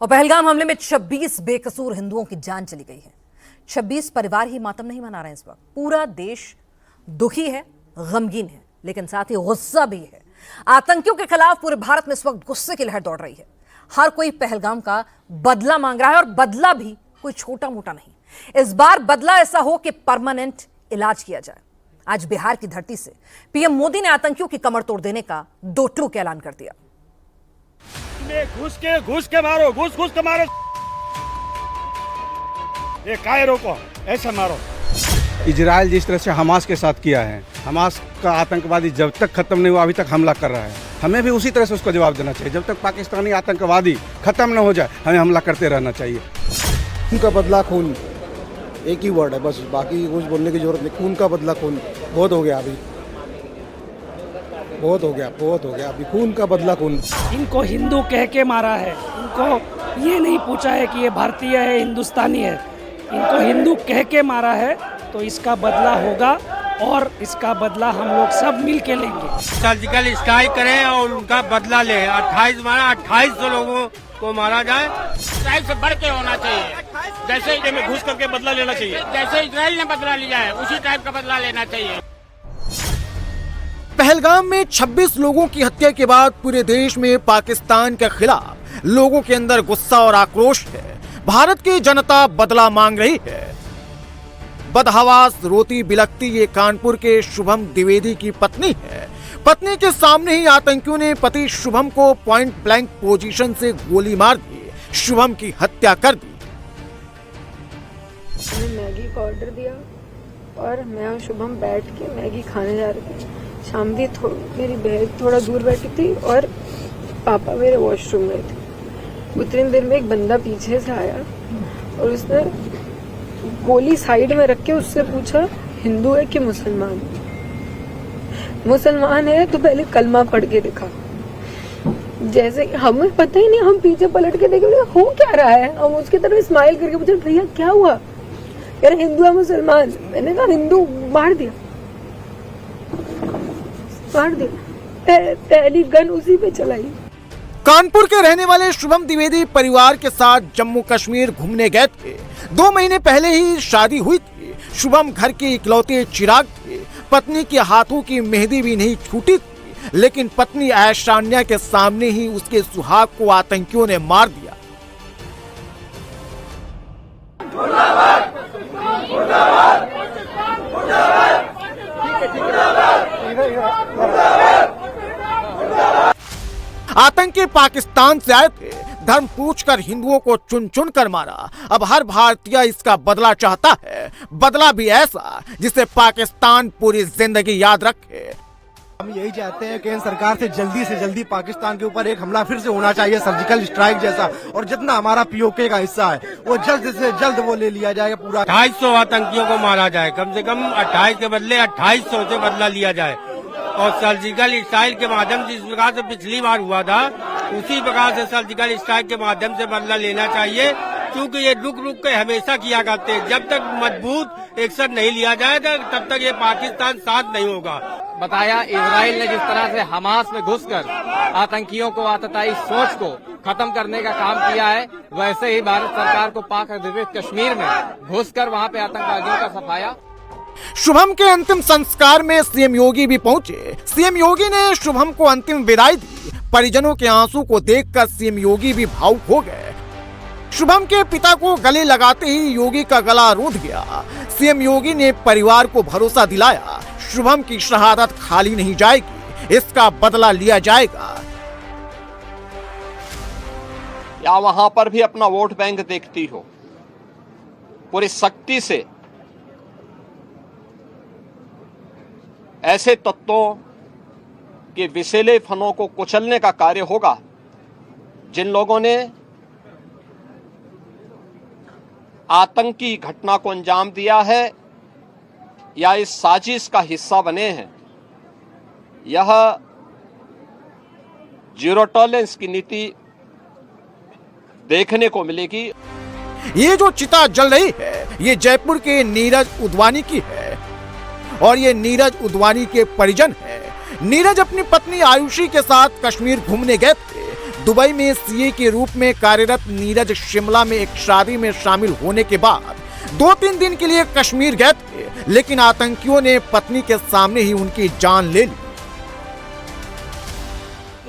और पहलगाम हमले में 26 बेकसूर हिंदुओं की जान चली गई है। 26 परिवार ही मातम नहीं मना रहे हैं। इस वक्त पूरा देश दुखी है, गमगीन है, लेकिन साथ ही गुस्सा भी है। आतंकियों के खिलाफ पूरे भारत में इस वक्त गुस्से की लहर दौड़ रही है। हर कोई पहलगाम का बदला मांग रहा है और बदला भी कोई छोटा मोटा नहीं। इस बार बदला ऐसा हो कि परमानेंट इलाज किया जाए। आज बिहार की धरती से पीएम मोदी ने आतंकियों की कमर तोड़ देने का 2 टूक ऐलान कर दिया। घुस के मारो, घुस के मारो, ये कायरों को ऐसा मारो। इजराइल जिस तरह से हमास के साथ किया है, हमास का आतंकवादी जब तक खत्म नहीं हुआ अभी तक हमला कर रहा है, हमें भी उसी तरह से उसको जवाब देना चाहिए। जब तक पाकिस्तानी आतंकवादी खत्म न हो जाए हमें हमला करते रहना चाहिए। खून का बदला खून, एक ही वर्ड है बस, बाकी कुछ बोलने की जरूरत नहीं। खून का बदला खून, बहुत हो गया अभी, बहुत हो गया अभी। खून का बदला खून। इनको हिंदू कह के मारा है, इनको ये नहीं पूछा है कि ये भारतीय है, हिंदुस्तानी है। इनको हिंदू कह के मारा है, तो इसका बदला होगा और इसका बदला हम लोग सब मिल के लेंगे। सर्जिकल स्ट्राइक करें और उनका बदला ले। 2800 लोगों को मारा जाए। इजराइल से बढ़ के होना चाहिए। जैसे इंडिया में घुस करके बदला लेना चाहिए, जैसे इजराइल ने बदला लिया है उसी टाइप का बदला लेना चाहिए। पहलगाम में 26 लोगों की हत्या के बाद पूरे देश में पाकिस्तान के खिलाफ लोगों के अंदर गुस्सा और आक्रोश है। भारत की जनता बदला मांग रही है। बदहवास रोती बिलखती ये कानपुर के शुभम द्विवेदी की पत्नी है। पत्नी के सामने ही आतंकियों ने पति शुभम को पॉइंट ब्लैंक पोजीशन से गोली मार दी, शुभम की हत्या कर दी। मैंने मैगी का ऑर्डर दिया और मैं और शुभम बैठ के मैगी खाने जा रहे थे। शामदी मेरी बहन थोड़ा दूर बैठी थी और पापा मेरे वॉशरूम में थे। उतनी देर में एक बंदा पीछे से आया और उसने गोली साइड में रख के उससे पूछा हिंदू है कि मुसलमान। मुसलमान है तो पहले कलमा पढ़ के दिखा। जैसे हमें पता ही नहीं, हम पीछे पलट के देखे हो क्या रहा है। हम उसकी तरफ स्माइल करके पूछे भैया क्या हुआ, यार हिंदू है मुसलमान। मैंने कहा हिंदू, मार दिया। पहली गन उसी पे चलाई। कानपुर के रहने वाले शुभम द्विवेदी परिवार के साथ जम्मू कश्मीर घूमने गए थे। 2 महीने पहले ही शादी हुई थी। शुभम घर के इकलौते चिराग थे। पत्नी के हाथों की मेहंदी भी नहीं छूटी थी, लेकिन पत्नी ऐशान्या के सामने ही उसके सुहाग को आतंकियों ने मार दिया। आतंकी पाकिस्तान से आए थे, धर्म पूछकर हिंदुओं को चुन चुन कर मारा। अब हर भारतीय इसका बदला चाहता है, बदला भी ऐसा जिसे पाकिस्तान पूरी जिंदगी याद रखे। हम यही चाहते हैं केंद्र सरकार से जल्दी पाकिस्तान के ऊपर एक हमला फिर से होना चाहिए, सर्जिकल स्ट्राइक जैसा। और जितना हमारा पीओके का हिस्सा है वो जल्द से जल्द वो ले लिया जाएगा पूरा। 2800 आतंकियों को मारा जाए, कम से कम 28 के बदले 2800 से बदला लिया जाए। और सर्जिकल स्ट्राइक के माध्यम से जिस प्रकार से पिछली बार हुआ था उसी प्रकार से सर्जिकल स्ट्राइक के माध्यम से बदला लेना चाहिए, क्योंकि ये रुक के हमेशा किया करते हैं। जब तक मजबूत एक्शन नहीं लिया जाए तब तक ये पाकिस्तान साथ नहीं होगा। बताया इजराइल ने जिस तरह से हमास में घुसकर आतंकियों को, आतताई सोच को खत्म करने का काम किया है, वैसे ही भारत सरकार को पाक अधिकृत कश्मीर में घुसकर वहां पे आतंकवादियों का सफाया। शुभम के अंतिम संस्कार में सीएम योगी भी पहुंचे। सीएम योगी ने शुभम को अंतिम विदाई दी। परिजनों के आंसू को देखकर सीएम योगी भी भावुक हो गए। शुभम के पिता को गले लगाते ही योगी का गला रूठ गया। सीएम योगी ने परिवार को भरोसा दिलाया, शुभम की शहादत खाली नहीं जाएगी, इसका बदला लिया जाएगा। या वहां पर भी अपना वोट बैंक देखती हो, पूरी सख्ती से ऐसे तत्वों के विषैले फनों को कुचलने का कार्य होगा जिन लोगों ने आतंकी घटना को अंजाम दिया है या इस साजिश का हिस्सा बने हैं। यह जीरो टॉलरेंस की नीति देखने को मिलेगी। ये जो चिता जल रही है ये जयपुर के नीरज उदवानी की है और ये नीरज उदवानी के परिजन है। नीरज अपनी पत्नी आयुषी के साथ कश्मीर घूमने गए थे। दुबई में सीए के रूप में कार्यरत नीरज शिमला में एक शादी में शामिल होने के बाद 2-3 दिन के लिए कश्मीर गए थे, लेकिन आतंकियों ने पत्नी के सामने ही उनकी जान ले ली।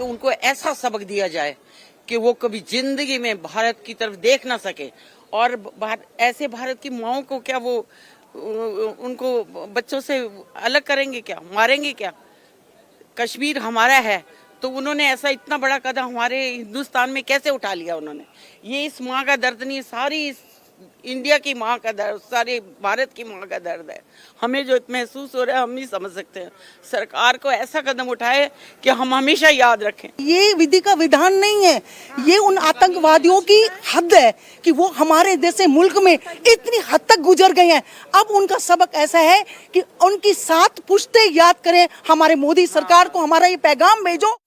उनको ऐसा सबक दिया जाए कि वो कभी जिंदगी में भारत की तरफ देख ना सके, और ऐसे भारत की माओं को क्या वो उनको बच्चों से अलग करेंगे क्या, मारेंगे क्या? कश्मीर हमारा है तो उन्होंने ऐसा इतना बड़ा कदम हमारे हिंदुस्तान में कैसे उठा लिया उन्होंने? ये इस माँ का दर्द नहीं, सारी इंडिया की माँ का दर्द, सारे भारत की माँ का दर्द है। हमें जो महसूस हो रहा है हम नहीं समझ सकते हैं। सरकार को ऐसा कदम उठाए कि हम हमेशा याद रखें। ये विधि का विधान नहीं है, ये उन आतंकवादियों की हद है कि वो हमारे जैसे मुल्क में इतनी हद तक गुजर गए हैं। अब उनका सबक ऐसा है कि उनकी 7 पुश्तें याद करें। हमारे मोदी सरकार को हमारा ये पैगाम भेजो।